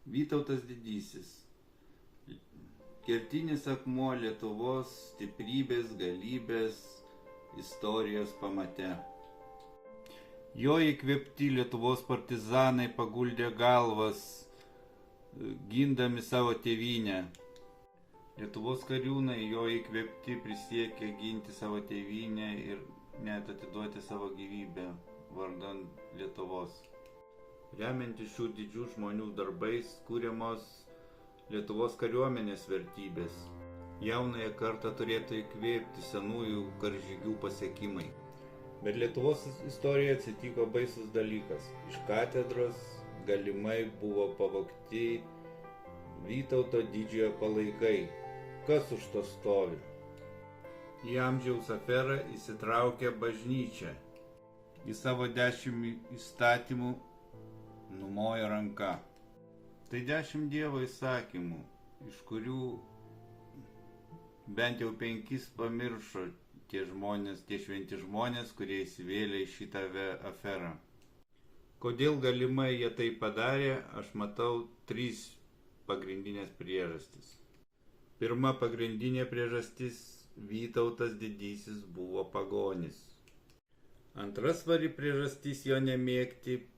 Vytautas Didysis. Kertinis akmuo Lietuvos stiprybės, galybės, istorijos pamate. Jo įkvėpti Lietuvos partizanai paguldė galvas, gindami savo tėvynę. Lietuvos kariūnai jo įkvėpti prisiekė ginti savo tėvynę ir net atiduoti savo gyvybę vardan Lietuvos. Remiantis šių didžių žmonių darbais kūriamos Lietuvos kariuomenės vertybės. Jaunąją kartą turėtų įkvėpti senųjų karžygių pasiekimai. Bet Lietuvos istorijoje atsitiko baisus dalykas. Iš katedros galimai buvo pavogti Vytauto didžiojo palaikai. Kas už to stovi? Į amžiaus aferą įsitraukė bažnyčia. Į savo 10 įstatymų numojo ranka. Tai 10 Dievo įsakymų, iš kurių bent jau 5 pamiršo tie šventi žmonės, kurie įsivėlė į šitą aferą. Kodėl galimai jie tai padarė, aš matau 3 pagrindinės priežastis. Pirma pagrindinė priežastis – Vytautas Didysis buvo pagonis. Antra svari priežastis jo nemėgti –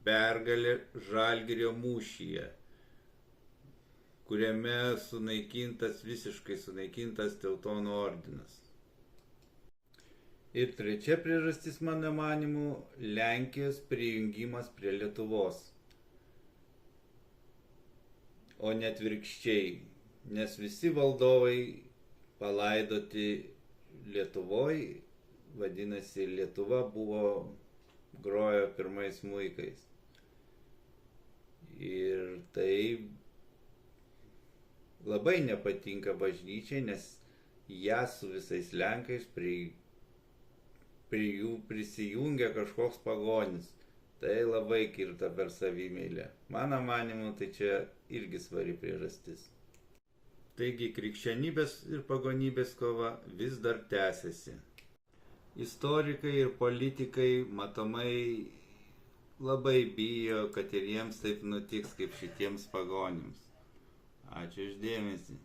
pergalė Žalgirio mūšyje, kuriame visiškai sunaikintas Teutonų ordinas. Ir trečia priežastis, mano manimu, Lenkijos prijungimas prie Lietuvos. O net atvirkščiai, nes visi valdovai palaidoti Lietuvoje, vadinasi, Lietuva grojo pirmais smuikais. Ir tai labai nepatinka bažnyčiai, nes ją su visais Lenkais prie jų prisijungia kažkoks pagonis. Tai labai kirta per savimeilę. Mano manimu, tai čia irgi svari priežastis. Taigi krikščionybės ir pagonybės kova vis dar tęsiasi. Istorikai ir politikai matomai labai bijo, kad ir jiems taip nutiks kaip šitiems pagonims. Ačiū už dėmesį.